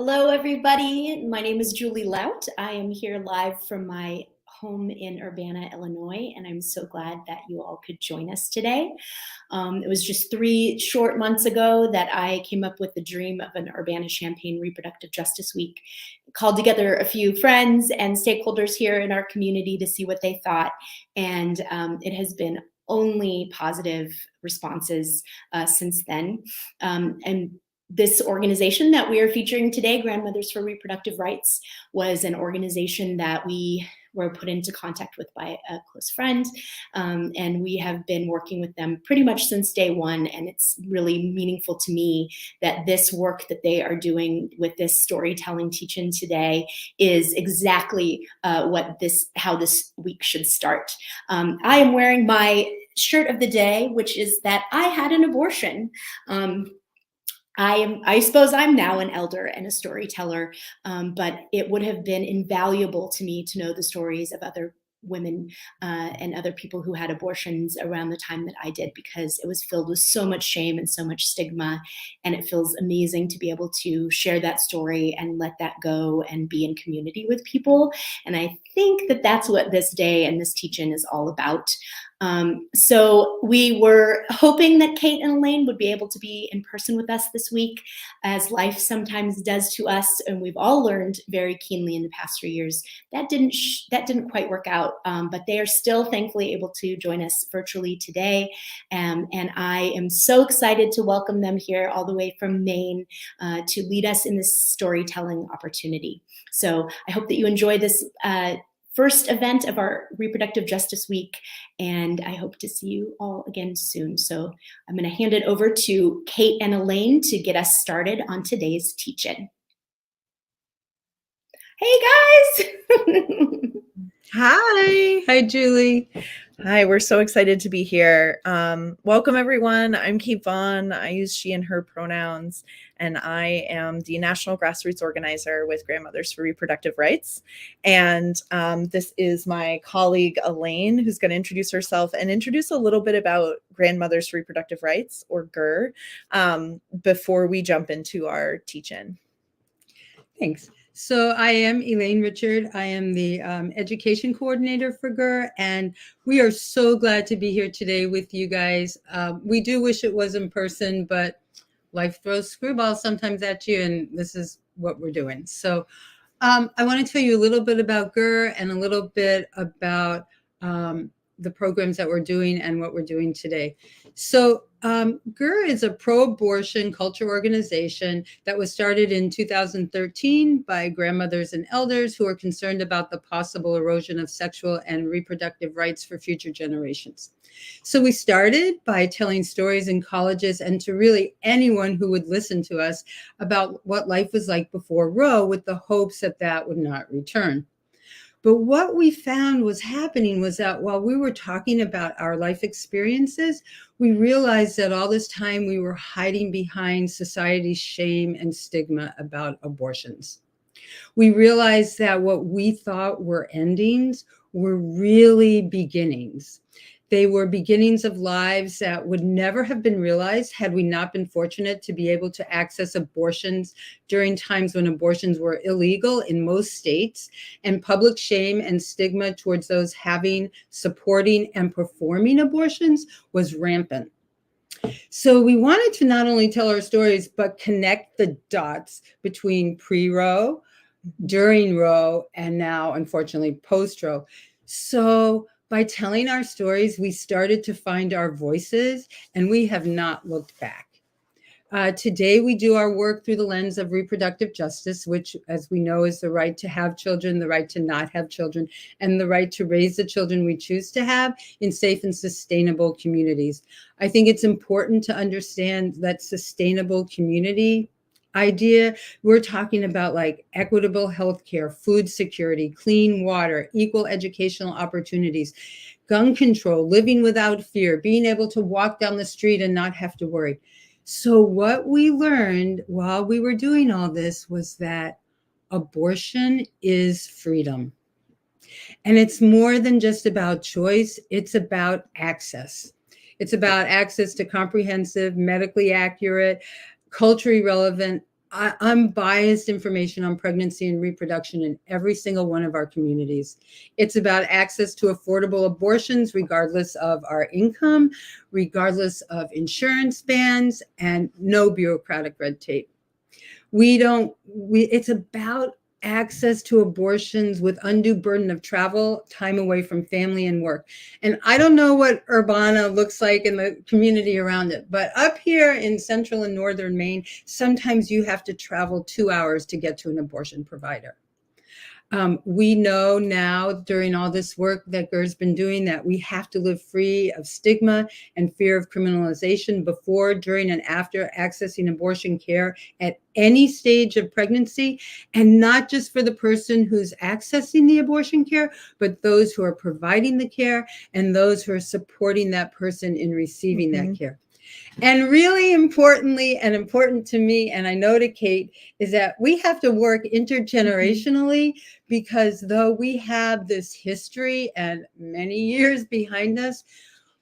Hello, everybody. My name is Julie Lout. I am here live from my home in Urbana, Illinois, and I'm so glad that you all could join us today. It was just 3 short months ago that I came up with the dream of an Urbana-Champaign Reproductive Justice Week. Called together a few friends and stakeholders here in our community to see what they thought, and it has been only positive responses since then. And this organization that we are featuring today, Grandmothers for Reproductive Rights, was an organization that we were put into contact with by a close friend. And we have been working with them pretty much since day one. And it's really meaningful to me that this work that they are doing with this storytelling teach-in today is exactly how this week should start. I am wearing my shirt of the day, which is that I had an abortion. I suppose I'm now an elder and a storyteller, but it would have been invaluable to me to know the stories of other women and other people who had abortions around the time that I did, because it was filled with so much shame and so much stigma. And it feels amazing to be able to share that story and let that go and be in community with people. And I think that that's what this day and this teach-in is all about. So we were hoping that Kate and Elaine would be able to be in person with us this week, as life sometimes does to us, and we've all learned very keenly in the past 3 years that didn't quite work out. But they are still thankfully able to join us virtually today, and I am so excited to welcome them here all the way from Maine to lead us in this storytelling opportunity. So I hope that you enjoy this first event of our Reproductive Justice Week, and I hope to see you all again soon. So I'm going to hand it over to Kate and Elaine to get us started on today's teach-in. Hey guys! Hi. Hi, Julie. Hi, we're so excited to be here. Welcome, everyone. I'm Kate Vaughn. I use she and her pronouns, and I am the national grassroots organizer with Grandmothers for Reproductive Rights. And this is my colleague, Elaine, who's going to introduce herself and introduce a little bit about Grandmothers for Reproductive Rights, or GRR, before we jump into our teach-in. Thanks. So I am Elaine Richard. I am the education coordinator for GRR, and we are so glad to be here today with you guys. We do wish it was in person, but life throws screwballs sometimes at you, and this is what we're doing. So I want to tell you a little bit about GRR and a little bit about the programs that we're doing and what we're doing today. So GRR is a pro-abortion culture organization that was started in 2013 by grandmothers and elders who are concerned about the possible erosion of sexual and reproductive rights for future generations. So we started by telling stories in colleges and to really anyone who would listen to us about what life was like before Roe, with the hopes that that would not return. But what we found was happening was that while we were talking about our life experiences, we realized that all this time we were hiding behind society's shame and stigma about abortions. We realized that what we thought were endings were really beginnings. They were beginnings of lives that would never have been realized had we not been fortunate to be able to access abortions during times when abortions were illegal in most states, and public shame and stigma towards those having, supporting, and performing abortions was rampant. So we wanted to not only tell our stories, but connect the dots between pre-Roe, during Roe, and now, unfortunately, post-Roe. So by telling our stories, we started to find our voices, and we have not looked back. Today, we do our work through the lens of reproductive justice, which, as we know, is the right to have children, the right to not have children, and the right to raise the children we choose to have in safe and sustainable communities. I think it's important to understand that sustainable community idea, we're talking about like equitable healthcare, food security, clean water, equal educational opportunities, gun control, living without fear, being able to walk down the street and not have to worry. So what we learned while we were doing all this was that abortion is freedom. And it's more than just about choice, it's about access. It's about access to comprehensive, medically accurate, culturally relevant unbiased information on pregnancy and reproduction in every single one of our communities. It's about access to affordable abortions, regardless of our income, regardless of insurance bans, and no bureaucratic red tape. It's about access to abortions with undue burden of travel, time away from family and work. And I don't know what Urbana looks like in the community around it, but up here in central and northern Maine, sometimes you have to travel 2 hours to get to an abortion provider. We know now during all this work that GER's been doing that we have to live free of stigma and fear of criminalization before, during, and after accessing abortion care at any stage of pregnancy, and not just for the person who's accessing the abortion care, but those who are providing the care and those who are supporting that person in receiving that care. And really importantly, and important to me, and I know to Kate, is that we have to work intergenerationally, because though we have this history and many years behind us,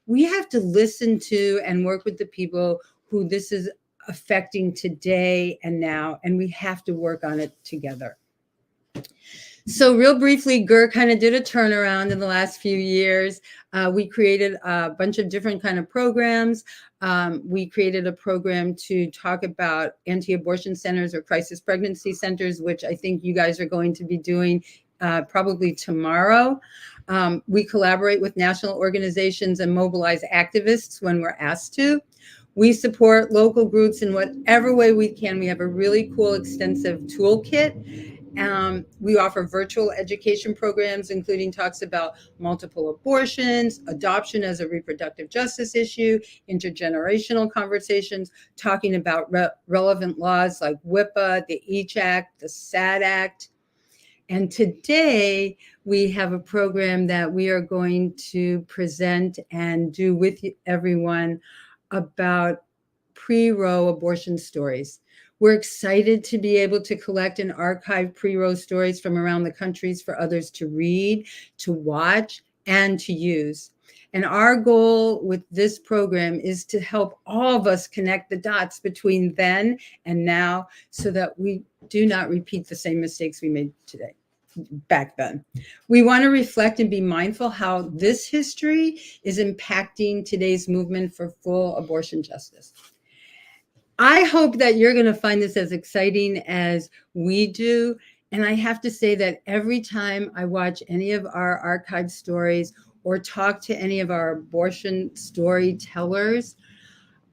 we have to listen to and work with the people who this is affecting today and now, and we have to work on it together. So real briefly, GER kind of did a turnaround in the last few years. We created a bunch of different kind of programs. We created a program to talk about anti-abortion centers or crisis pregnancy centers, which I think you guys are going to be doing probably tomorrow. We collaborate with national organizations and mobilize activists when we're asked to. We support local groups in whatever way we can. We have a really cool, extensive toolkit. We offer virtual education programs, including talks about multiple abortions, adoption as a reproductive justice issue, intergenerational conversations, talking about relevant laws like WIPA, the EACH Act, the SAD Act. And today we have a program that we are going to present and do with everyone about pre-Roe abortion stories. We're excited to be able to collect and archive pre-Roe stories from around the countries for others to read, to watch, and to use. And our goal with this program is to help all of us connect the dots between then and now, so that we do not repeat the same mistakes we made back then. We want to reflect and be mindful how this history is impacting today's movement for full abortion justice. I hope that you're going to find this as exciting as we do. And I have to say that every time I watch any of our archived stories or talk to any of our abortion storytellers,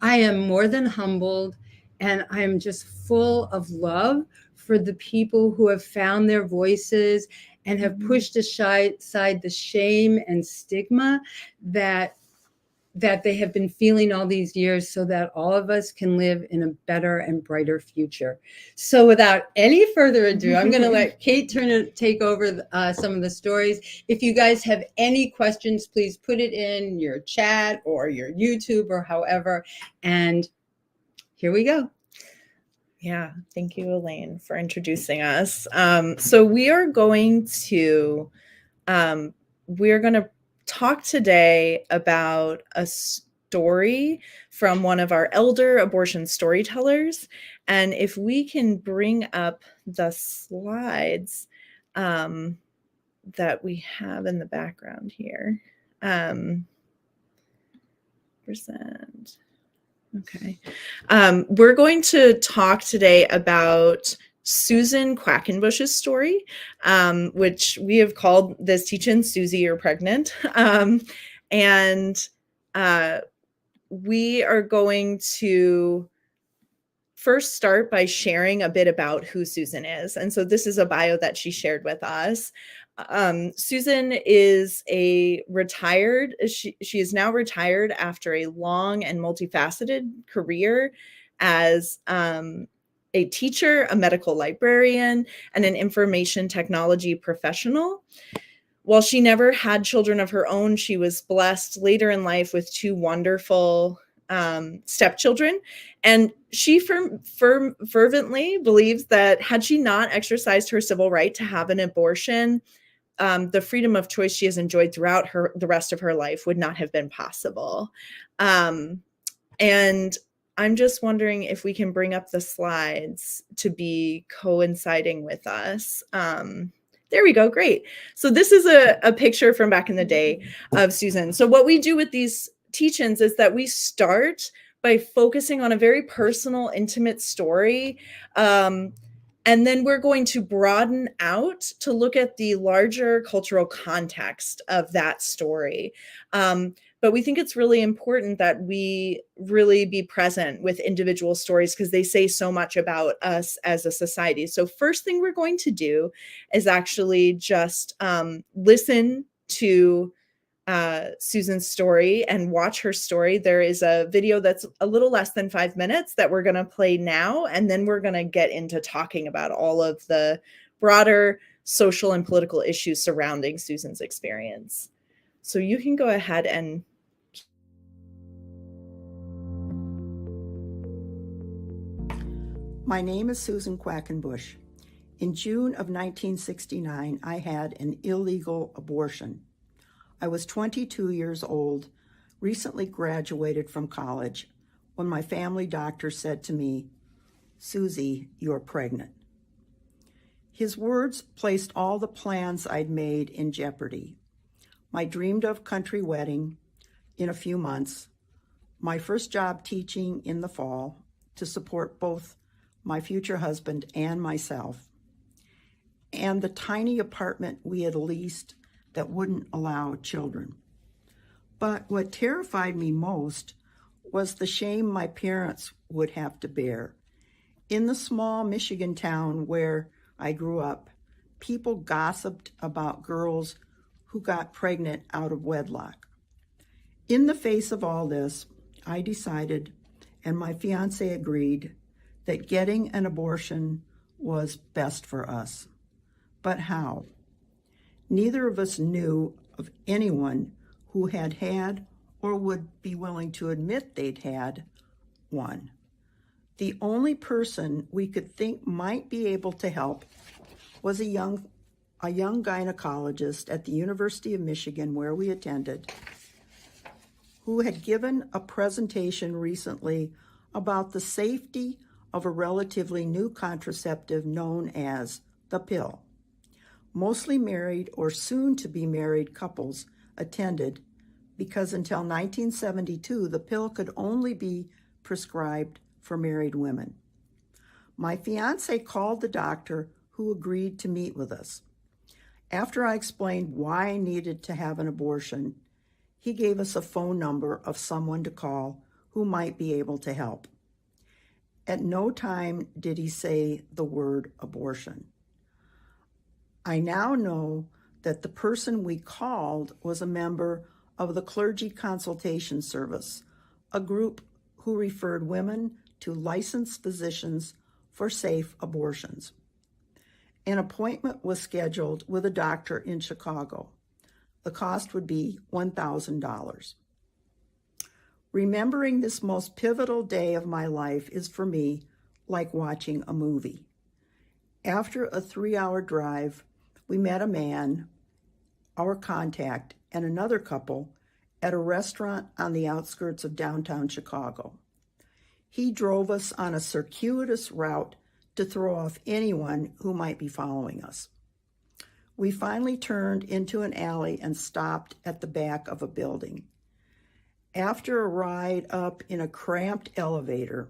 I am more than humbled, and I am just full of love for the people who have found their voices and have pushed aside the shame and stigma that they have been feeling all these years, so that all of us can live in a better and brighter future. So without any further ado, I'm going to let Kate take over some of the stories. If you guys have any questions, please put it in your chat or your YouTube or however. And here we go. Yeah, thank you, Elaine, for introducing us. So we are going to talk today about a story from one of our elder abortion storytellers. And if we can bring up the slides that we have in the background here. Present. Okay. We're going to talk today about Susan Quackenbush's story, which we have called this Teachin' Susie, You're Pregnant. And we are going to first start by sharing a bit about who Susan is. And so this is a bio that she shared with us. Susan is she is now retired after a long and multifaceted career as a teacher, a medical librarian, and an information technology professional. While she never had children of her own, she was blessed later in life with two wonderful stepchildren. And she fervently believes that had she not exercised her civil right to have an abortion, the freedom of choice she has enjoyed throughout the rest of her life would not have been possible. And I'm just wondering if we can bring up the slides to be coinciding with us. There we go. Great. So this is a picture from back in the day of Susan. So what we do with these teach-ins is that we start by focusing on a very personal, intimate story. And then we're going to broaden out to look at the larger cultural context of that story. But we think it's really important that we really be present with individual stories because they say so much about us as a society. So first thing we're going to do is actually just listen to Susan's story and watch her story. There is a video that's a little less than 5 minutes that we're going to play now, and then we're going to get into talking about all of the broader social and political issues surrounding Susan's experience. So you can go ahead and My name is Susan Quackenbush. In June of 1969, I had an illegal abortion. I was 22 years old, recently graduated from college, when my family doctor said to me, "Susie, you're pregnant." His words placed all the plans I'd made in jeopardy. My dreamed of country wedding in a few months, my first job teaching in the fall to support both my future husband and myself, and the tiny apartment we had leased that wouldn't allow children. But what terrified me most was the shame my parents would have to bear. In the small Michigan town where I grew up, people gossiped about girls who got pregnant out of wedlock. In the face of all this, I decided, and my fiance agreed, that getting an abortion was best for us. But how? Neither of us knew of anyone who had had or would be willing to admit they'd had one. The only person we could think might be able to help was a young gynecologist at the University of Michigan, where we attended, who had given a presentation recently about the safety of a relatively new contraceptive known as the pill. Mostly married or soon-to-be married couples attended because until 1972, the pill could only be prescribed for married women. My fiance called the doctor, who agreed to meet with us. After I explained why I needed to have an abortion, he gave us a phone number of someone to call who might be able to help. At no time did he say the word abortion. I now know that the person we called was a member of the Clergy Consultation Service, a group who referred women to licensed physicians for safe abortions. An appointment was scheduled with a doctor in Chicago. The cost would be $1,000. Remembering this most pivotal day of my life is for me like watching a movie. After a 3-hour drive, we met a man, our contact, and another couple at a restaurant on the outskirts of downtown Chicago. He drove us on a circuitous route to throw off anyone who might be following us. We finally turned into an alley and stopped at the back of a building. After a ride up in a cramped elevator,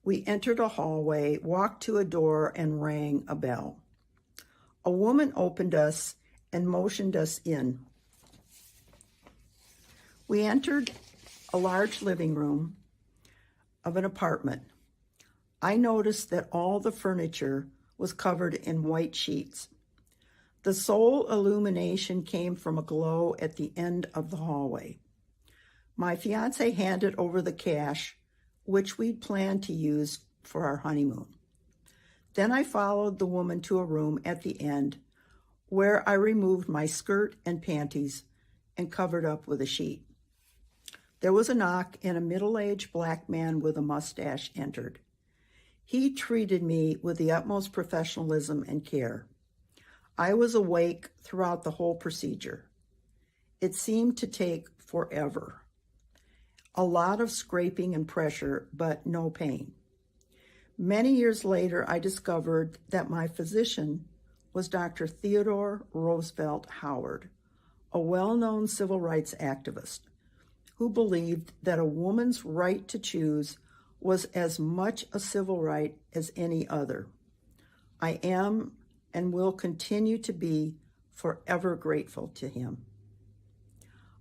we entered a hallway, walked to a door, and rang a bell. A woman opened us and motioned us in. We entered a large living room of an apartment. I noticed that all the furniture was covered in white sheets. The sole illumination came from a glow at the end of the hallway. My fiance handed over the cash, which we'd planned to use for our honeymoon. Then I followed the woman to a room at the end, where I removed my skirt and panties and covered up with a sheet. There was a knock, and a middle-aged black man with a mustache entered. He treated me with the utmost professionalism and care. I was awake throughout the whole procedure. It seemed to take forever. A lot of scraping and pressure, but no pain. Many years later, I discovered that my physician was Dr. Theodore Roosevelt Howard, a well-known civil rights activist who believed that a woman's right to choose was as much a civil right as any other. I am and will continue to be forever grateful to him.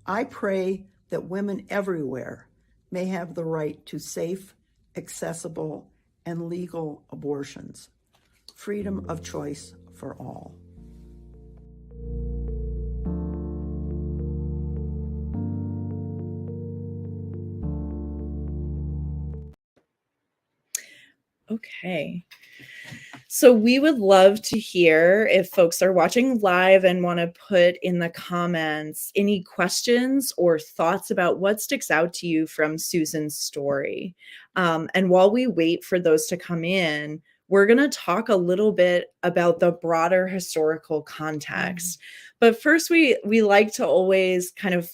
I pray that women everywhere may have the right to safe, accessible, and legal abortions. Freedom of choice for all. Okay. So we would love to hear if folks are watching live and want to put in the comments any questions or thoughts about what sticks out to you from Susan's story. And while we wait for those to come in, we're going to talk a little bit about the broader historical context. But first, we like to always kind of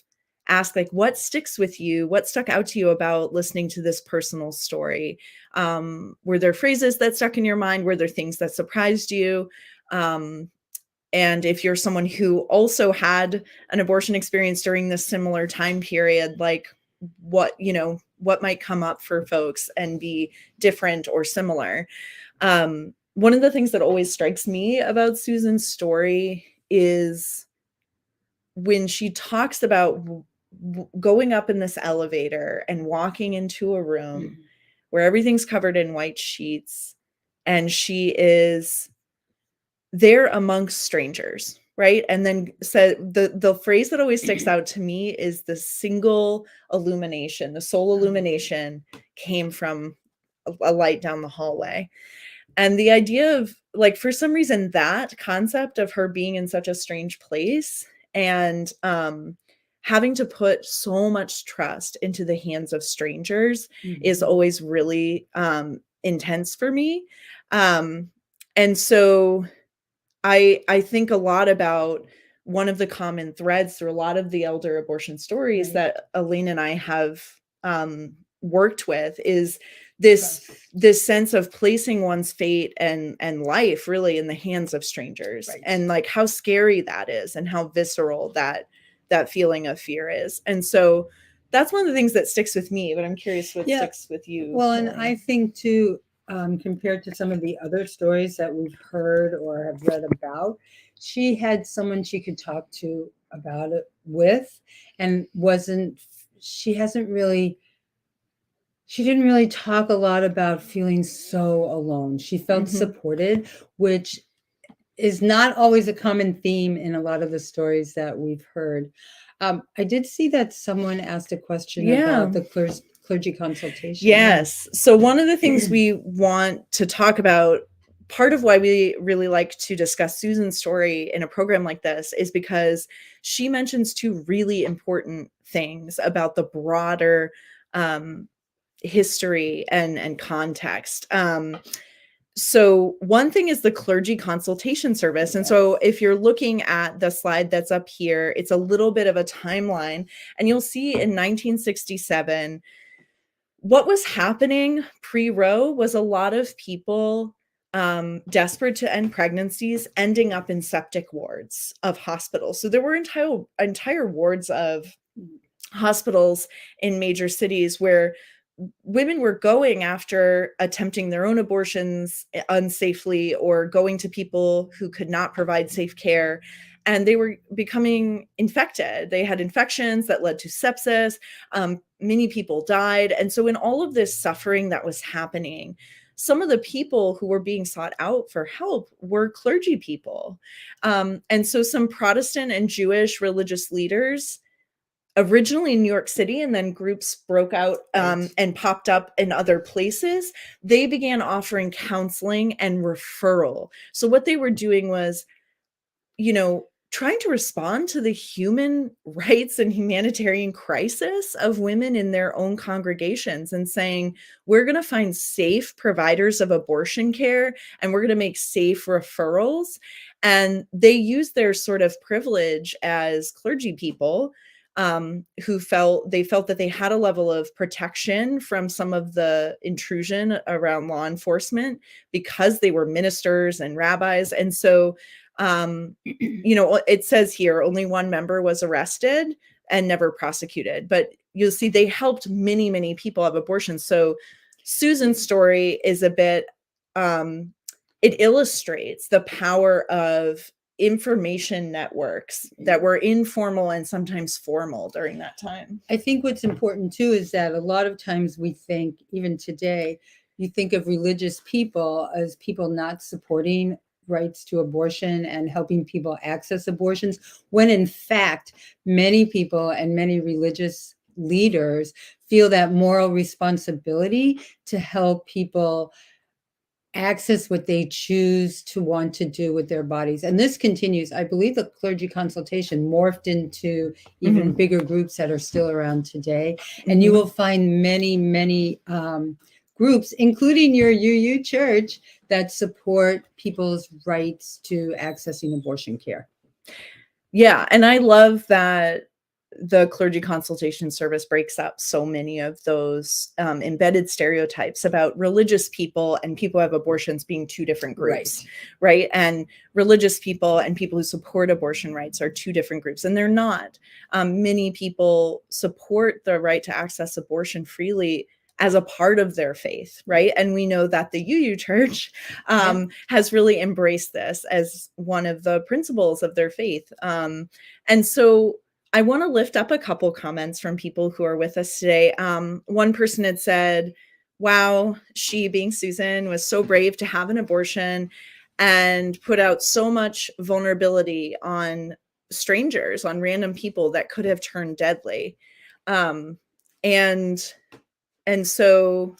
ask, like, what sticks with you? What stuck out to you about listening to this personal story? Were there phrases that stuck in your mind? Were there things that surprised you? And if you're someone who also had an abortion experience during this similar time period, like what might come up for folks and be different or similar? One of the things that always strikes me about Susan's story is when she talks about going up in this elevator and walking into a room where everything's covered in white sheets, and she is there amongst strangers, right? And then said the phrase that always sticks out to me is the single illumination, the sole illumination came from a light down the hallway. And the idea of, like, for some reason, that concept of her being in such a strange place and having to put so much trust into the hands of strangers is always really intense for me. And so I think a lot about one of the common threads through a lot of the elder abortion stories that Elaine and I have worked with is this sense of placing one's fate and life really in the hands of strangers, and like how scary that is and how visceral that feeling of fear is. And so that's one of the things that sticks with me, but I'm curious what sticks with you. Well, and I think too, compared to some of the other stories that we've heard or have read about, she had someone she could talk to about it with, and she didn't really talk a lot about feeling so alone. She felt supported, which is not always a common theme in a lot of the stories that we've heard. I did see that someone asked a question about the clergy consultation. Yes. So one of the things we want to talk about, part of why we really like to discuss Susan's story in a program like this, is because she mentions two really important things about the broader history and context. So one thing is the clergy consultation service. And so if you're looking at the slide that's up here, it's a little bit of a timeline, and you'll see in 1967, what was happening pre-Roe was a lot of people desperate to end pregnancies ending up in septic wards of hospitals. So there were entire wards of hospitals in major cities where women were going after attempting their own abortions unsafely or going to people who could not provide safe care, and they were becoming infected. They had infections that led to sepsis. Many people died. And so in all of this suffering that was happening, some of the people who were being sought out for help were clergy people. And so some Protestant and Jewish religious leaders, originally in New York City, and then groups broke out and popped up in other places, they began offering counseling and referral. So what they were doing was, trying to respond to the human rights and humanitarian crisis of women in their own congregations and saying, we're going to find safe providers of abortion care, and we're going to make safe referrals. And they use their sort of privilege as clergy people who felt that they had a level of protection from some of the intrusion around law enforcement because they were ministers and rabbis. And so, it says here only one member was arrested and never prosecuted, but you'll see they helped many, many people have abortions. So Susan's story is a bit, it illustrates the power of information networks that were informal and sometimes formal during that time. I think what's important too is that a lot of times we think, even today, you think of religious people as people not supporting rights to abortion and helping people access abortions, when in fact, many people and many religious leaders feel that moral responsibility to help people access what they choose to want to do with their bodies. And this continues. I believe the clergy consultation morphed into even bigger groups that are still around today. And you will find many, many groups, including your UU church, that support people's rights to accessing abortion care. Yeah. And I love that the clergy consultation service breaks up so many of those embedded stereotypes about religious people and people who have abortions being two different groups, right? And religious people and people who support abortion rights are two different groups, and they're not. Many people support the right to access abortion freely as a part of their faith, right? And we know that the UU Church has really embraced this as one of the principles of their faith. And so I want to lift up a couple comments from people who are with us today. One person had said, wow, she, being Susan, was so brave to have an abortion and put out so much vulnerability on strangers, on random people that could have turned deadly. And so,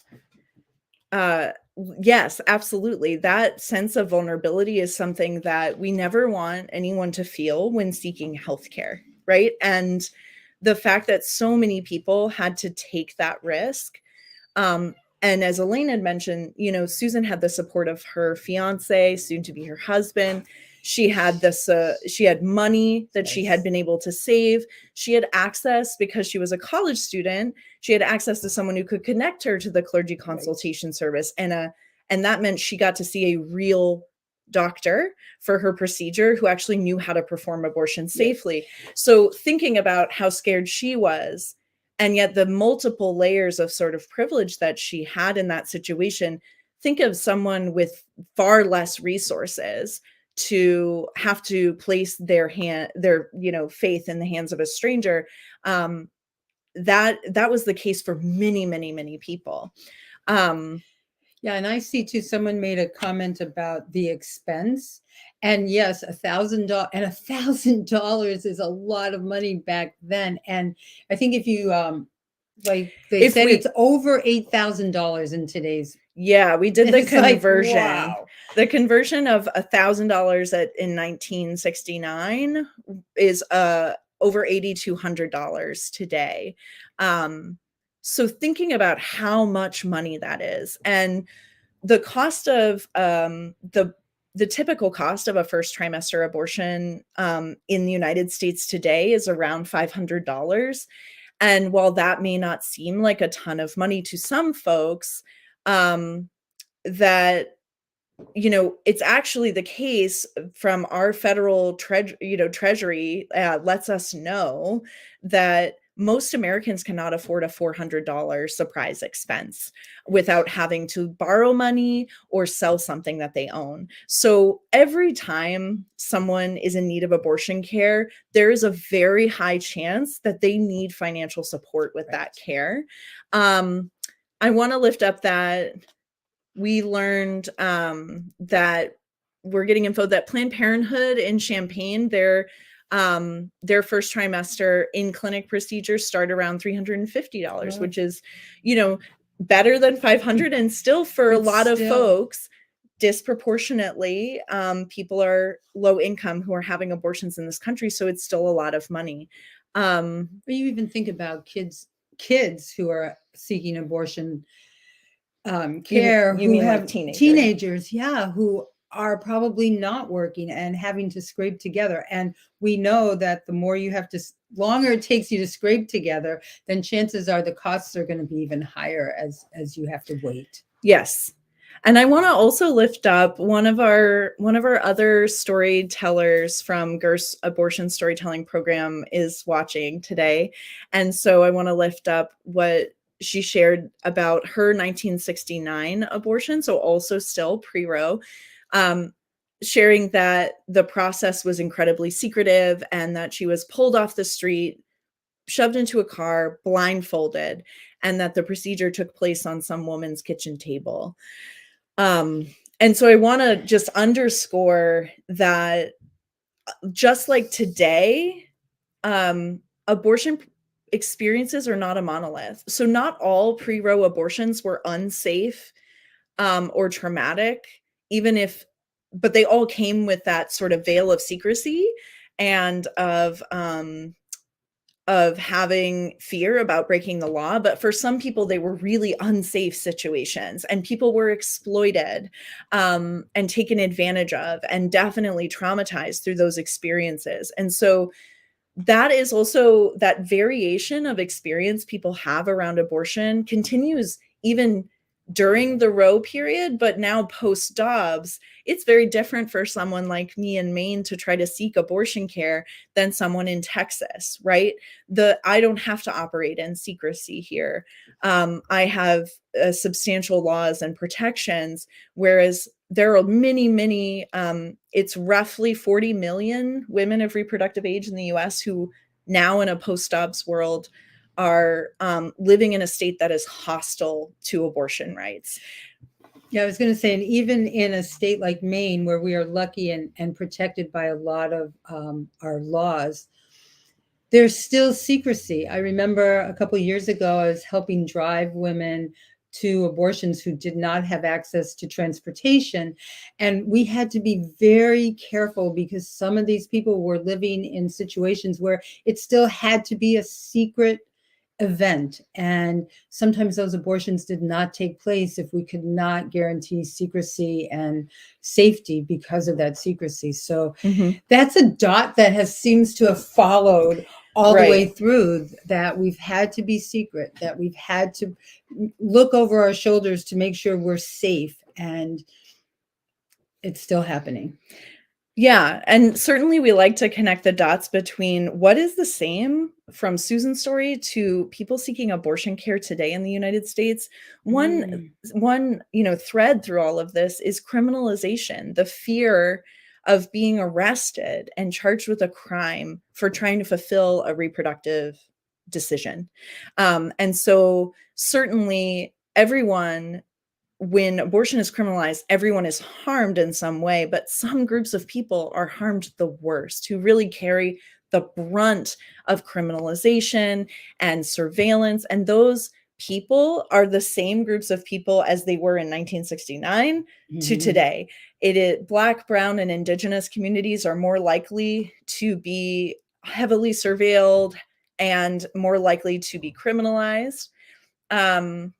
yes, absolutely. That sense of vulnerability is something that we never want anyone to feel when seeking healthcare. Right. And the fact that so many people had to take that risk. And as Elaine had mentioned, Susan had the support of her fiance, soon to be her husband. She had she had money that she had been able to save. She had access, because she was a college student, she had access to someone who could connect her to the clergy consultation service. And that meant she got to see a real doctor for her procedure who actually knew how to perform abortion safely. So thinking about how scared she was, and yet the multiple layers of sort of privilege that she had in that situation, think of someone with far less resources to have to place their faith in the hands of a stranger. That was the case for many, many, many people. Yeah, and I see too, someone made a comment about the expense. And yes, $1,000 and $1,000 is a lot of money back then. And I think if you it's over $8,000 in today's. Yeah, we did the conversion. Like, wow. The conversion of $1,000 in 1969 is over $8,200 today. So thinking about how much money that is, and the cost of the typical cost of a first trimester abortion in the United States today is around $500. And while that may not seem like a ton of money to some folks, that it's actually the case from our federal treasury lets us know that most Americans cannot afford a $400 surprise expense without having to borrow money or sell something that they own. So every time someone is in need of abortion care, there is a very high chance that they need financial support with that care. I want to lift up that we learned that we're getting info that Planned Parenthood in Champaign, their first trimester in clinic procedures start around $350, which is, better than $500, and still for a lot of folks, disproportionately, people are low income who are having abortions in this country. So it's still a lot of money. But you even think about kids who are seeking abortion care, you who mean have like teenagers, who are probably not working and having to scrape together. And we know that the more you have to, longer it takes you to scrape together, then chances are the costs are going to be even higher as you have to wait. Yes. And I want to also lift up one of our other storytellers from GERS Abortion Storytelling Program is watching today. And so I want to lift up what she shared about her 1969 abortion. So also still pre-Roe, sharing that the process was incredibly secretive and that she was pulled off the street, shoved into a car, blindfolded, and that the procedure took place on some woman's kitchen table. And so I want to just underscore that just like today, abortion experiences are not a monolith. So not all pre-Roe abortions were unsafe or traumatic, but they all came with that sort of veil of secrecy and of having fear about breaking the law. But for some people, they were really unsafe situations and people were exploited and taken advantage of and definitely traumatized through those experiences. And so that is also that variation of experience people have around abortion continues even during the Roe period, but now post Dobbs, it's very different for someone like me in Maine to try to seek abortion care than someone in Texas, right? I don't have to operate in secrecy here. I have substantial laws and protections, whereas there are many, it's roughly 40 million women of reproductive age in the US who now in a post-Dobbs world are living in a state that is hostile to abortion rights. Yeah, I was going to say, and even in a state like Maine, where we are lucky and protected by a lot of our laws, there's still secrecy. I remember a couple of years ago, I was helping drive women to abortions who did not have access to transportation. And we had to be very careful because some of these people were living in situations where it still had to be a secret event. And sometimes those abortions did not take place if we could not guarantee secrecy and safety because of that secrecy. So that's a dot that seems to have followed all the way through, that we've had to be secret, that we've had to look over our shoulders to make sure we're safe, and it's still happening. Yeah, and certainly we like to connect the dots between what is the same from Susan's story to people seeking abortion care today in the United States. One thread through all of this is criminalization, the fear of being arrested and charged with a crime for trying to fulfill a reproductive decision. And so certainly everyone, when abortion is criminalized, everyone is harmed in some way, but some groups of people are harmed the worst, who really carry the brunt of criminalization and surveillance. And those people are the same groups of people as they were in 1969 to today. It is Black, Brown, and Indigenous communities are more likely to be heavily surveilled and more likely to be criminalized. That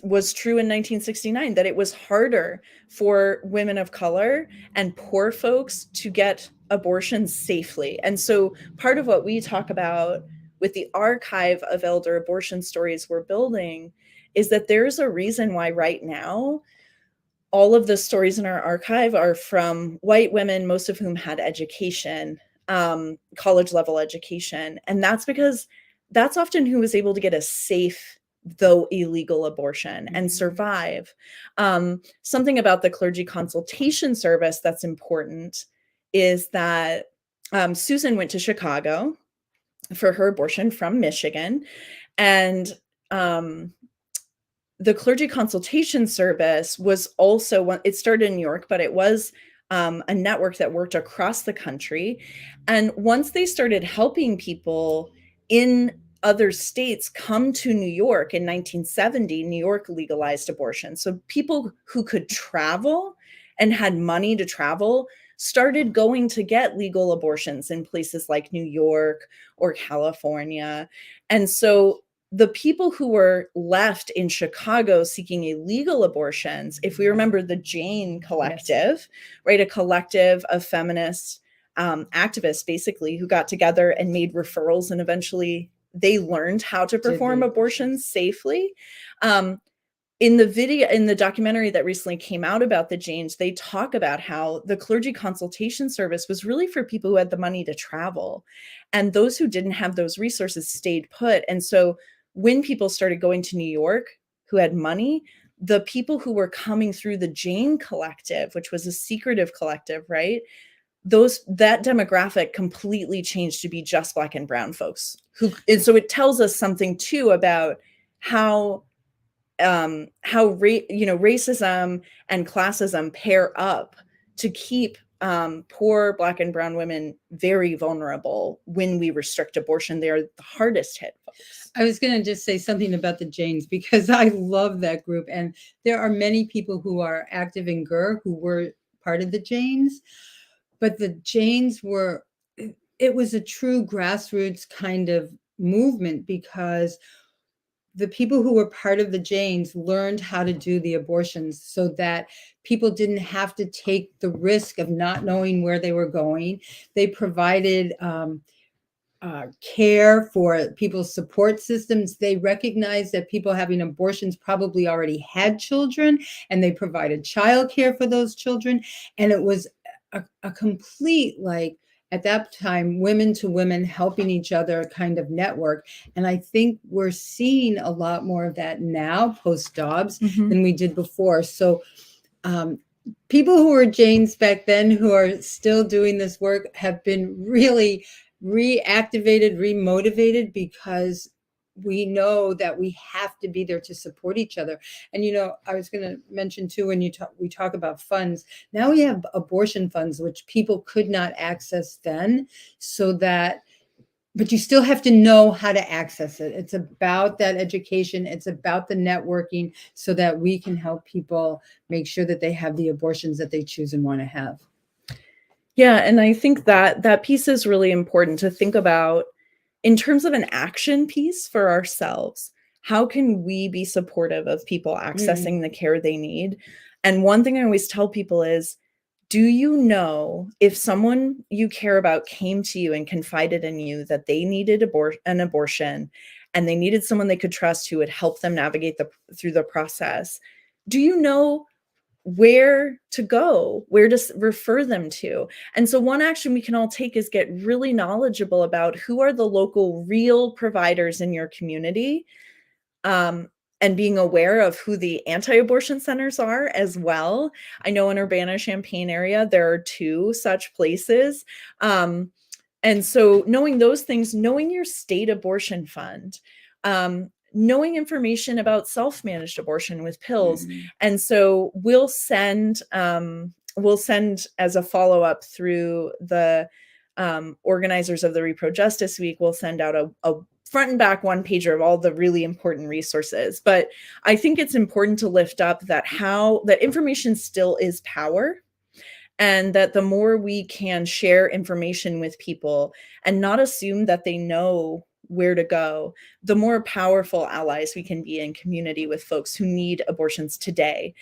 was true in 1969, that it was harder for women of color and poor folks to get abortions safely. And so part of what we talk about with the archive of elder abortion stories we're building is that there's a reason why right now all of the stories in our archive are from white women, most of whom had education, college level education. And that's because that's often who was able to get a safe, though illegal, abortion and survive. Something about the clergy consultation service that's important is that Susan went to Chicago for her abortion from Michigan, and the clergy consultation service was also it started in New York, but it was a network that worked across the country. And once they started helping people in other states come to New York in 1970, New York legalized abortion. So people who could travel and had money to travel started going to get legal abortions in places like New York or California. And so the people who were left in Chicago seeking illegal abortions, if we remember the Jane Collective, right, a collective of feminists, activists basically, who got together and made referrals, and eventually they learned how to perform abortions safely. In the documentary that recently came out about the Janes, they talk about how the clergy consultation service was really for people who had the money to travel, and those who didn't have those resources stayed put. And so when people started going to New York who had money, the people who were coming through the Jane Collective, which was a secretive collective, right? That demographic completely changed to be just Black and brown folks and so it tells us something too about how racism and classism pair up to keep poor Black and brown women very vulnerable when we restrict abortion. They're the hardest hit folks. I was going to just say something about the Janes, because I love that group. And there are many people who are active in GER who were part of the Janes, but the Janes it was a true grassroots kind of movement, because the people who were part of the Janes learned how to do the abortions so that people didn't have to take the risk of not knowing where they were going. They provided care for people's support systems. They recognized that people having abortions probably already had children, and they provided childcare for those children. And it was a complete, like, at that time, women to women helping each other kind of network. And I think we're seeing a lot more of that now post Dobbs than we did before. So people who were Janes back then who are still doing this work have been really reactivated, remotivated, because we know that we have to be there to support each other. And, I was going to mention too, when we talk about funds, now we have abortion funds, which people could not access then, but you still have to know how to access it. It's about that education. It's about the networking, so that we can help people make sure that they have the abortions that they choose and want to have. Yeah. And I think that piece is really important to think about in terms of an action piece for ourselves. How can we be supportive of people accessing the care they need? And one thing I always tell people is, do you know if someone you care about came to you and confided in you that they needed an abortion, and they needed someone they could trust who would help them navigate through the process? Do you know where to go, where to refer them to? And so one action we can all take is get really knowledgeable about who are the local real providers in your community, and being aware of who the anti-abortion centers are as well. I know in Urbana-Champaign area, there are 2 such places. And so knowing those things, knowing your state abortion fund, knowing information about self-managed abortion with pills. And so we'll send as a follow-up through the organizers of the Reproductive Justice Week, we'll send out a front and back one pager of all the really important resources. But I think it's important to lift up that information still is power, and that the more we can share information with people and not assume that they know where to go, the more powerful allies we can be in community with folks who need abortions today.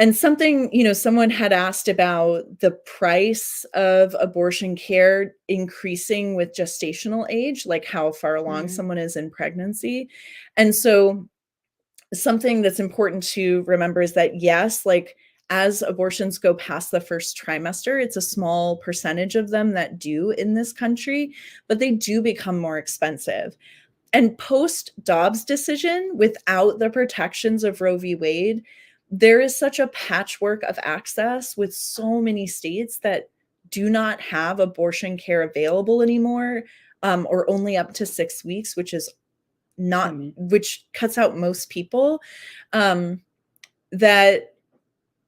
And something, someone had asked about the price of abortion care increasing with gestational age, like how far along someone is in pregnancy. And so something that's important to remember is that, yes, like as abortions go past the first trimester, it's a small percentage of them that do in this country, but they do become more expensive. And post Dobbs decision, without the protections of Roe v. Wade, there is such a patchwork of access with so many states that do not have abortion care available anymore, or only up to 6 weeks, which cuts out most people, that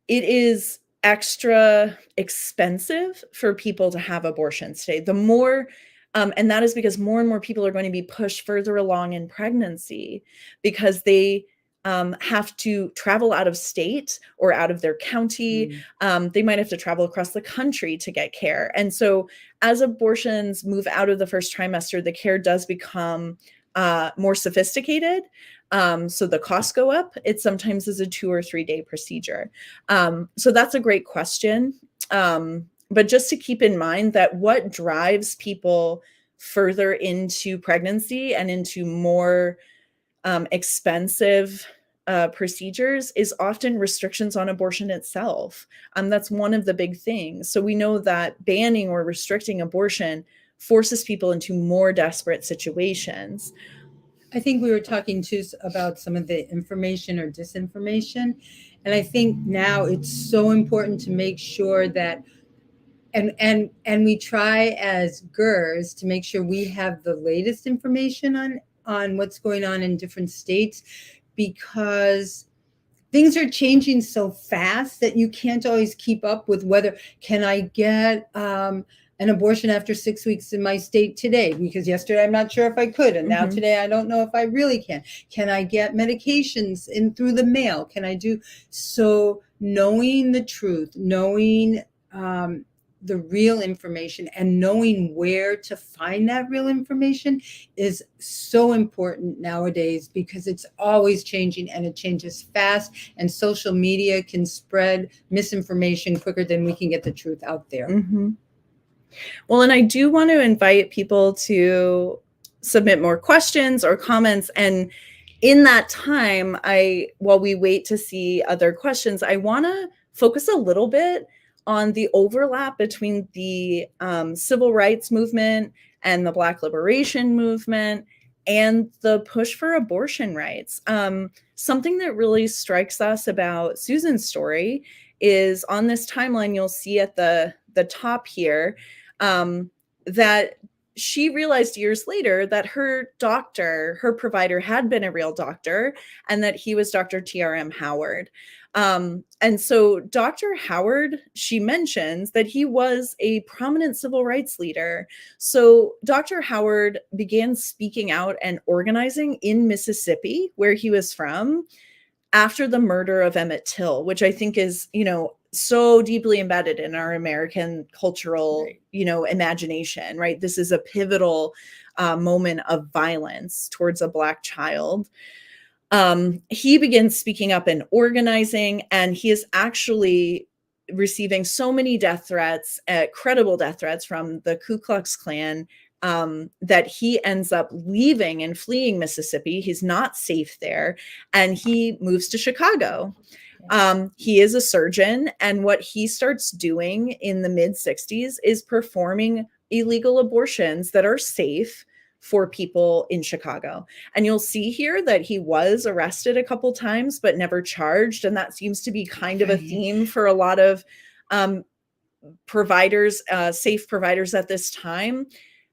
it is extra expensive for people to have abortions today. The more, and that is because more and more people are going to be pushed further along in pregnancy because they have to travel out of state or out of their county. They might have to travel across the country to get care. And so as abortions move out of the first trimester, the care does become more sophisticated. So the costs go up. It sometimes is a 2 or 3 day procedure. So that's a great question. But just to keep in mind that what drives people further into pregnancy and into more expensive procedures is often restrictions on abortion itself. That's one of the big things. So we know that banning or restricting abortion forces people into more desperate situations. I think we were talking too about some of the information or disinformation. And I think now it's so important to make sure that and we try as GERS to make sure we have the latest information on what's going on in different states, because things are changing so fast that you can't always keep up with whether can I get an abortion after 6 weeks in my state today, because yesterday I'm not sure if I could, and now today I don't know if I really can. Can I get medications in through the mail? Can I do so? Knowing the truth, knowing the real information, and knowing where to find that real information is so important nowadays, because it's always changing and it changes fast, and social media can spread misinformation quicker than we can get the truth out there. Well, and I do want to invite people to submit more questions or comments. And in that time, while we wait to see other questions, I want to focus a little bit on the overlap between the civil rights movement and the Black liberation movement and the push for abortion rights. Something that really strikes us about Susan's story is on this timeline, you'll see at the top here, that she realized years later that her doctor, her provider, had been a real doctor, and that he was Dr. T.R.M. Howard. And so Dr. Howard, she mentions that he was a prominent civil rights leader. So Dr. Howard began speaking out and organizing in Mississippi, where he was from, after the murder of Emmett Till, which I think is, so deeply embedded in our American cultural, imagination, right? This is a pivotal moment of violence towards a Black child. He begins speaking up and organizing, and he is actually receiving so many death threats, credible death threats from the Ku Klux Klan, that he ends up leaving and fleeing Mississippi. He's not safe there, and he moves to Chicago. He is a surgeon, and what he starts doing in the mid-60s is performing illegal abortions that are safe for people in Chicago. And you'll see here that he was arrested a couple times, but never charged. And that seems to be kind of a theme for a lot of providers, safe providers at this time,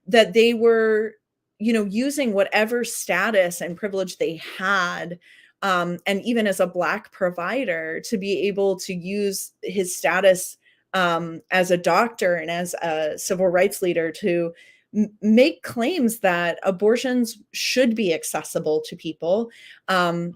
that they were, using whatever status and privilege they had, and even as a Black provider, to be able to use his status as a doctor and as a civil rights leader to make claims that abortions should be accessible to people, and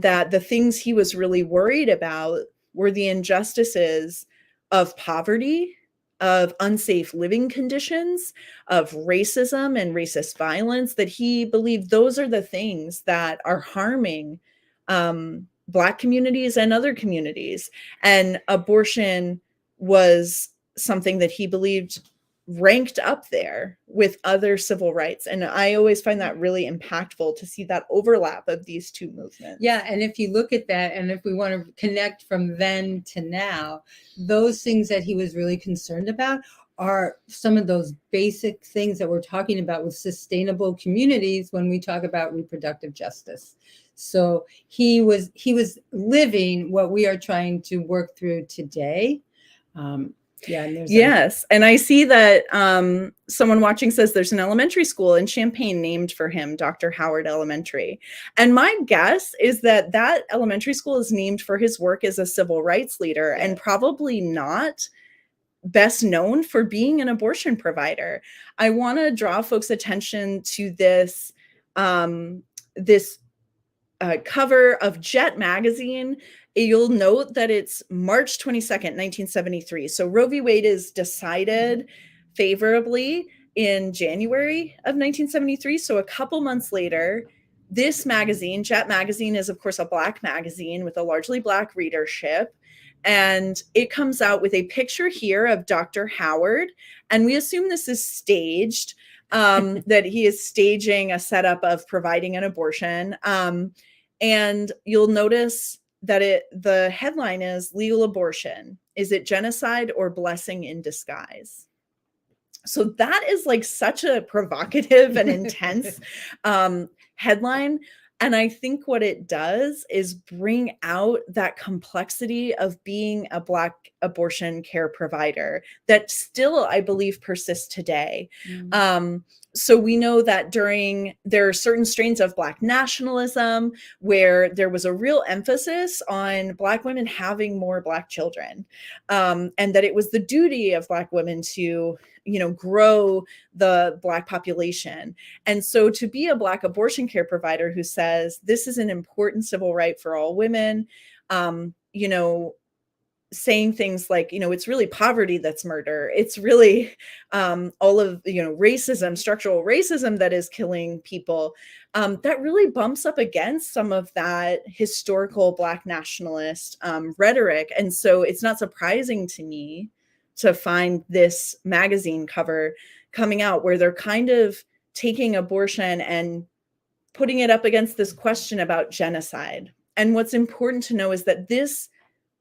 that the things he was really worried about were the injustices of poverty, of unsafe living conditions, of racism and racist violence, that he believed those are the things that are harming Black communities and other communities. And abortion was something that he believed ranked up there with other civil rights. And I always find that really impactful to see that overlap of these two movements. Yeah, and if you look at that, and if we want to connect from then to now, those things that he was really concerned about are some of those basic things that we're talking about with sustainable communities when we talk about reproductive justice. So he was living what we are trying to work through today. Yes. And I see that someone watching says there's an elementary school in Champaign named for him, Dr. Howard Elementary. And my guess is that that elementary school is named for his work as a civil rights leader, and probably not best known for being an abortion provider. I want to draw folks' attention to this, cover of Jet magazine. You'll note that it's March 22nd, 1973. So Roe v. Wade is decided favorably. in January of 1973. So a couple months later, this magazine, Jet Magazine, is of course a Black magazine with a largely Black readership. And it comes out with a picture here of Dr. Howard. And we assume this is staged, that he is staging a setup of providing an abortion. And you'll notice that the headline is "Legal Abortion. Is it genocide or blessing in disguise?" So that is like such a provocative and intense headline. And I think what it does is bring out that complexity of being a Black abortion care provider that still, I believe, persists today. So we know that there are certain strains of Black nationalism where there was a real emphasis on Black women having more Black children, and that it was the duty of Black women to grow the Black population. And so to be a Black abortion care provider who says this is an important civil right for all women, saying things like, it's really poverty that's murder. It's really all of, racism, structural racism that is killing people. That really bumps up against some of that historical Black nationalist rhetoric. And so it's not surprising to me to find this magazine cover coming out where they're kind of taking abortion and putting it up against this question about genocide. And what's important to know is that this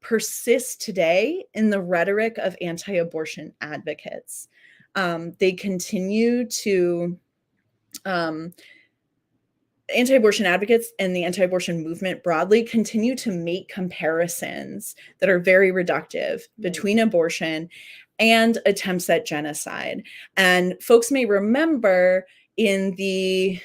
persists today in the rhetoric of anti-abortion advocates. They continue to, anti-abortion advocates and the anti-abortion movement broadly continue to make comparisons that are very reductive between abortion and attempts at genocide. And folks may remember in the,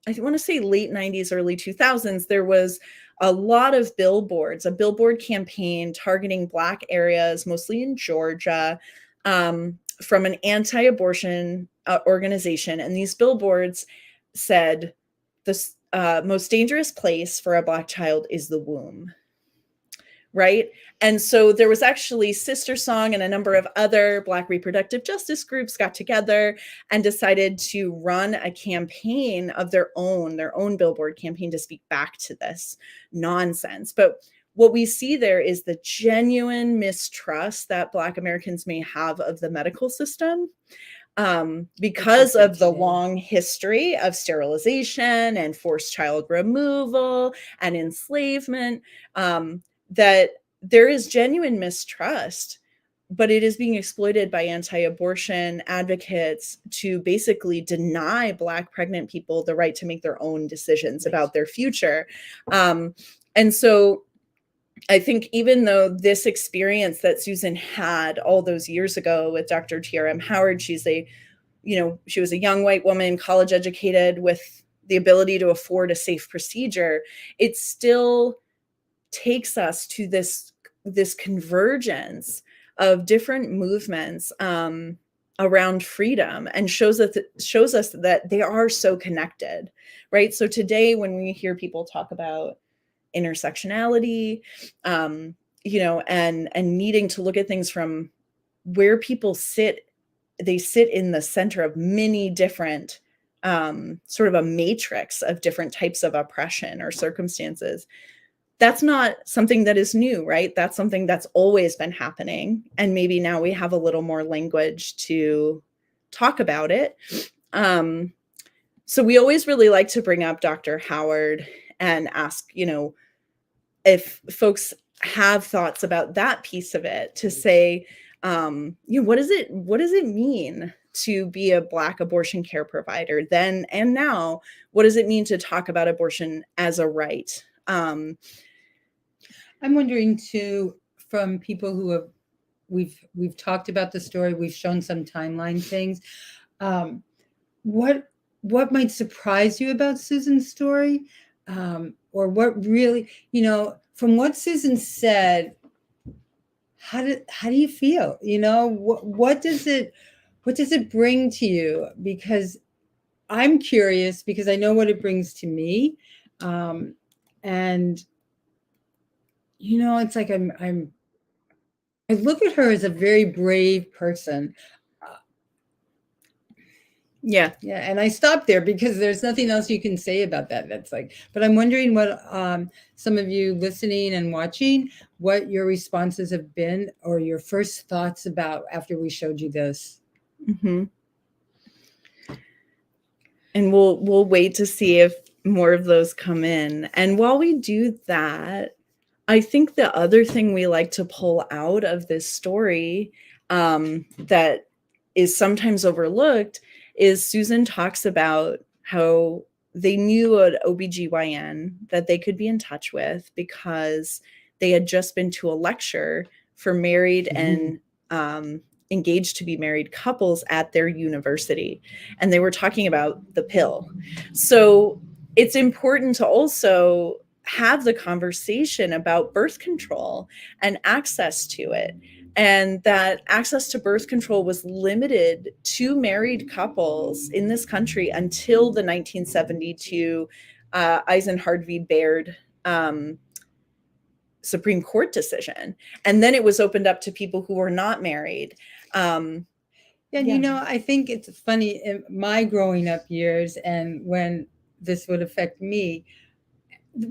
I want to say late 90s, early 2000s, there was a lot of billboards, a billboard campaign targeting Black areas, mostly in Georgia, from an anti-abortion organization. And these billboards said, the most dangerous place for a Black child is the womb, right? And so there was actually Sister Song and a number of other Black reproductive justice groups got together and decided to run a campaign of their own billboard campaign to speak back to this nonsense. But what we see there is the genuine mistrust that Black Americans may have of the medical system, because of the long history of sterilization and forced child removal and enslavement, that there is genuine mistrust, but it is being exploited by anti-abortion advocates to basically deny Black pregnant people the right to make their own decisions about their future. And so I think even though this experience that Susan had all those years ago with Dr. T.R.M. Howard, she was a young white woman, college educated with the ability to afford a safe procedure, it still takes us to this convergence of different movements around freedom and shows us that they are so connected, right? So today when we hear people talk about intersectionality, and needing to look at things from where people sit, they sit in the center of many different sort of a matrix of different types of oppression or circumstances. That's not something that is new, right? That's something that's always been happening. And maybe now we have a little more language to talk about it. So we always really like to bring up Dr. Howard and ask, if folks have thoughts about that piece of it, to say, what does it mean to be a Black abortion care provider then and now? What does it mean to talk about abortion as a right? I'm wondering too, from people who have, we've talked about the story, we've shown some timeline things. What might surprise you about Susan's story? Or what really, from what Susan said, how do you feel? What does it bring to you? Because I'm curious, because I know what it brings to me. And it's like I look at her as a very brave person. Yeah. Yeah, and I stopped there because there's nothing else you can say about that. That's like, but I'm wondering what some of you listening and watching, what your responses have been or your first thoughts about after we showed you this. Mm-hmm. And we'll wait to see if more of those come in. And while we do that, I think the other thing we like to pull out of this story that is sometimes overlooked is Susan talks about how they knew an OBGYN that they could be in touch with because they had just been to a lecture for married and engaged to be married couples at their university. And they were talking about the pill. So it's important to also have the conversation about birth control and access to it. And that access to birth control was limited to married couples in this country until the 1972 Eisenhard v. Baird Supreme Court decision. And then it was opened up to people who were not married. And you know, I think it's funny in my growing up years and when this would affect me,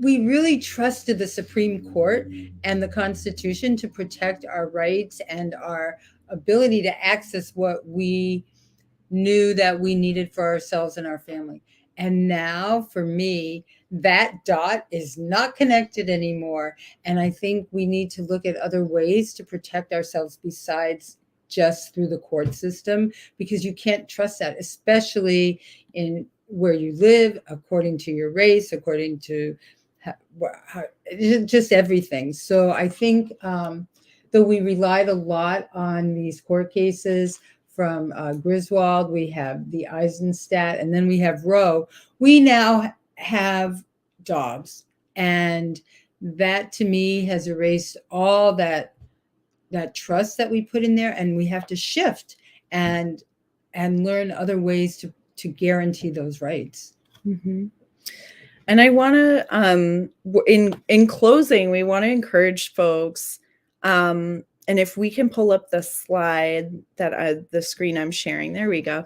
we really trusted the Supreme Court and the Constitution to protect our rights and our ability to access what we knew that we needed for ourselves and our family. And now for me, that dot is not connected anymore. And I think we need to look at other ways to protect ourselves besides just through the court system, because you can't trust that, especially in where you live, according to your race, according to just everything. So I think though we relied a lot on these court cases from Griswold, we have the Eisenstadt, and then we have Roe, we now have dogs. And that to me has erased all that trust that we put in there, and we have to shift and learn other ways to guarantee those rights. Mm-hmm. And I want to, in closing, we want to encourage folks, and if we can pull up the slide that the screen I'm sharing, there we go.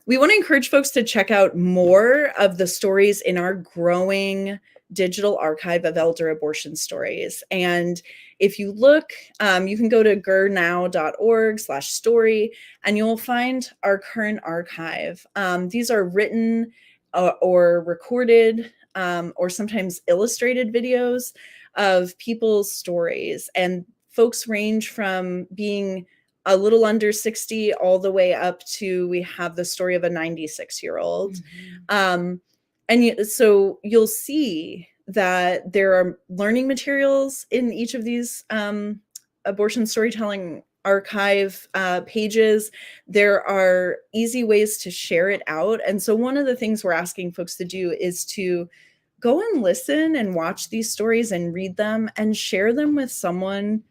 We want to encourage folks to check out more of the stories in our growing digital archive of elder abortion stories. And if you look, you can go to gernow.org/story, and you'll find our current archive. These are written or recorded or sometimes illustrated videos of people's stories. And folks range from being a little under 60 all the way up to, we have the story of a 96-year-old. Mm-hmm. So you'll see that there are learning materials in each of these abortion storytelling archive pages. There are easy ways to share it out. And so one of the things we're asking folks to do is to go and listen and watch these stories and read them and share them with someone,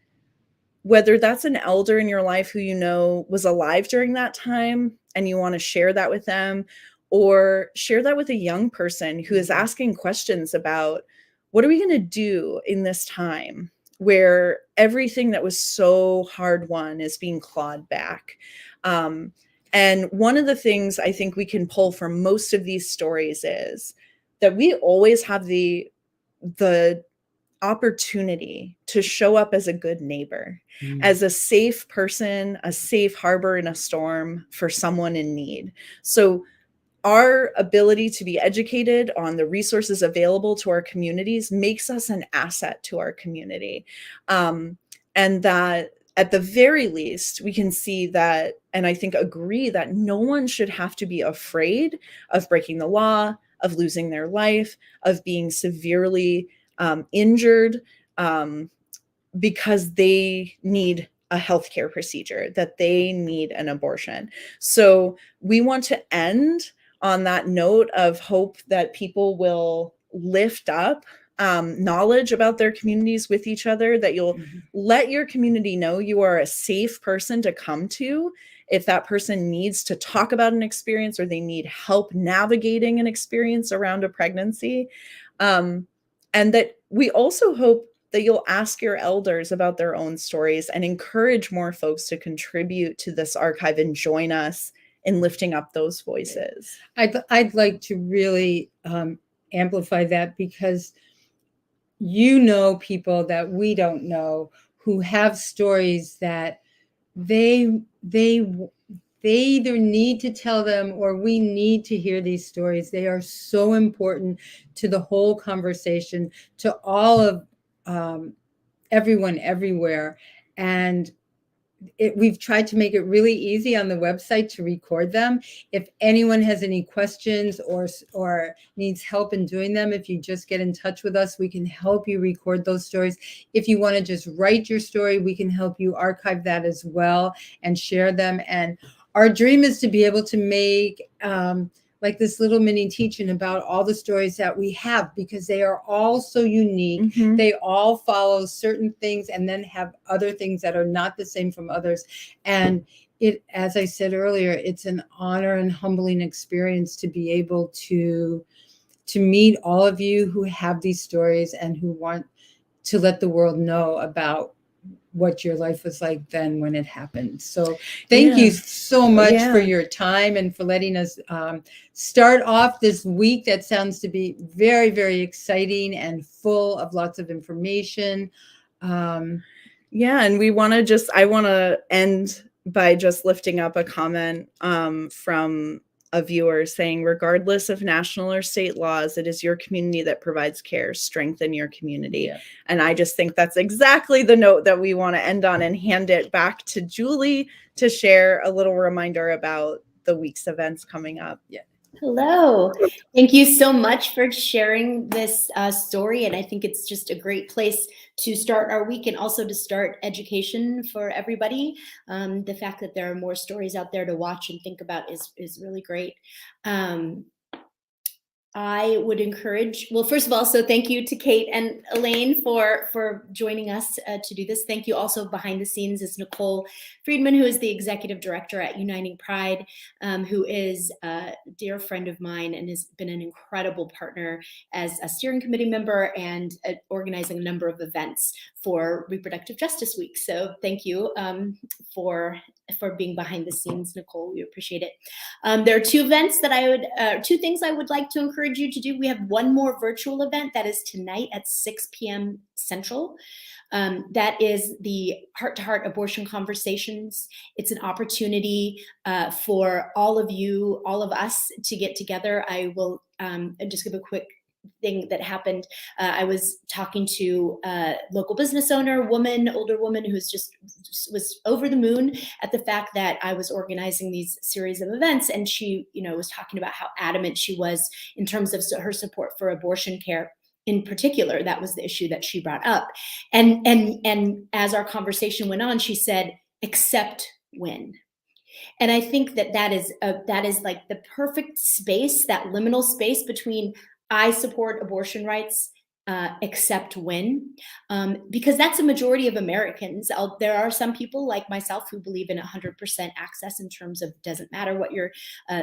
whether that's an elder in your life who you know was alive during that time and you want to share that with them, or share that with a young person who is asking questions about, what are we going to do in this time where everything that was so hard won is being clawed back? And one of the things I think we can pull from most of these stories is that we always have the opportunity to show up as a good neighbor, as a safe person, a safe harbor in a storm for someone in need. So our ability to be educated on the resources available to our communities makes us an asset to our community. And that at the very least, we can see that, and I think agree that no one should have to be afraid of breaking the law, of losing their life, of being severely injured because they need a healthcare procedure, that they need an abortion. So we want to end on that note of hope that people will lift up knowledge about their communities with each other, that you'll let your community know you are a safe person to come to if that person needs to talk about an experience or they need help navigating an experience around a pregnancy. And that we also hope that you'll ask your elders about their own stories and encourage more folks to contribute to this archive and join us in lifting up those voices. I'd like to really amplify that, because people that we don't know who have stories that they either need to tell them, or we need to hear these stories. They are so important to the whole conversation, to all of everyone everywhere. And we've tried to make it really easy on the website to record them. If anyone has any questions or needs help in doing them, if you just get in touch with us, we can help you record those stories. If you want to just write your story, we can help you archive that as well and share them. And our dream is to be able to make like this little mini teaching about all the stories that we have, because they are all so unique. Mm-hmm. They all follow certain things and then have other things that are not the same from others. And it, as I said earlier, it's an honor and humbling experience to be able to meet all of you who have these stories and who want to let the world know about what your life was like then when it happened. So thank you so much for your time and for letting us start off this week that sounds to be very, very exciting and full of lots of information. And I want to end by just lifting up a comment from a viewer saying, regardless of national or state laws, it is your community that provides care. Strengthen your community. Yeah. And I just think that's exactly the note that we want to end on, and hand it back to Julie to share a little reminder about the week's events coming up. Yeah. Hello. Thank you so much for sharing this story. And I think it's just a great place to start our week, and also to start education for everybody. The fact that there are more stories out there to watch and think about is really great. I would encourage, well, first of all, so thank you to Kate and Elaine for joining us to do this. Thank you. Also behind the scenes is Nicole Friedman, who is the executive director at Uniting Pride, who is a dear friend of mine and has been an incredible partner as a steering committee member and organizing a number of events for Reproductive Justice Week. So thank you for being behind the scenes, Nicole. We appreciate it. There are two things I would like to encourage you to do. We have one more virtual event that is tonight at 6 p.m. Central. That is the Heart-to-Heart Abortion Conversations. It's an opportunity for all of us to get together. I will just give a quick thing that happened. I was talking to a local business owner, older woman, who's was over the moon at the fact that I was organizing these series of events. And she, was talking about how adamant she was in terms of her support for abortion care. In particular, that was the issue that she brought up. And as our conversation went on, she said, "Except when." And I think that is like the perfect space, that liminal space between I support abortion rights, except when, because that's a majority of Americans. There are some people like myself who believe in 100% access in terms of doesn't matter what your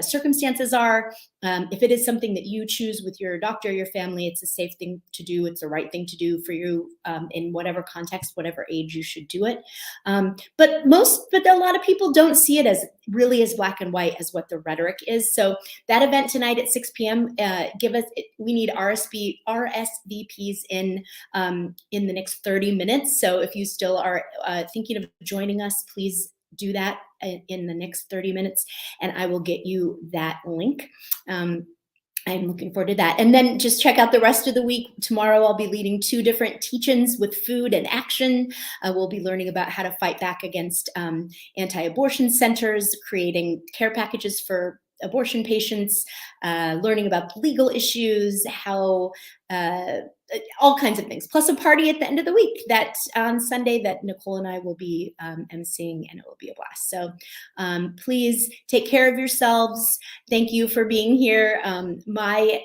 circumstances are. If it is something that you choose with your doctor, your family, it's a safe thing to do. It's the right thing to do for you in whatever context, whatever age you should do it. But a lot of people don't see it as really as black and white as what the rhetoric is. So that event tonight at 6 p.m. We need RSVPs in the next 30 minutes. So if you still are thinking of joining us, please do that in the next 30 minutes, and I will get you that link. I'm looking forward to that. And then just check out the rest of the week. Tomorrow, I'll be leading 2 different teach-ins with food and action. We'll be learning about how to fight back against anti-abortion centers, creating care packages for abortion patients, learning about legal issues, how all kinds of things, plus a party at the end of the week that on Sunday that Nicole and I will be emceeing, and it will be a blast. So please take care of yourselves. Thank you for being here. My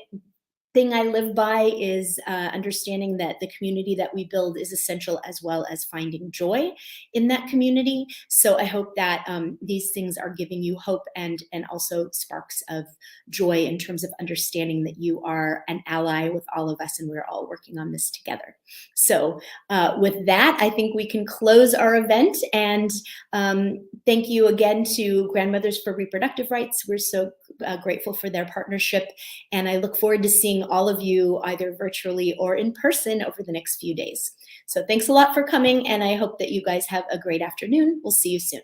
thing I live by is understanding that the community that we build is essential, as well as finding joy in that community. So I hope that these things are giving you hope and also sparks of joy in terms of understanding that you are an ally with all of us and we're all working on this together. So with that, I think we can close our event, and thank you again to Grandmothers for Reproductive Rights. We're so grateful for their partnership, and I look forward to seeing all of you either virtually or in person over the next few days. So thanks a lot for coming, and I hope that you guys have a great afternoon. We'll see you soon.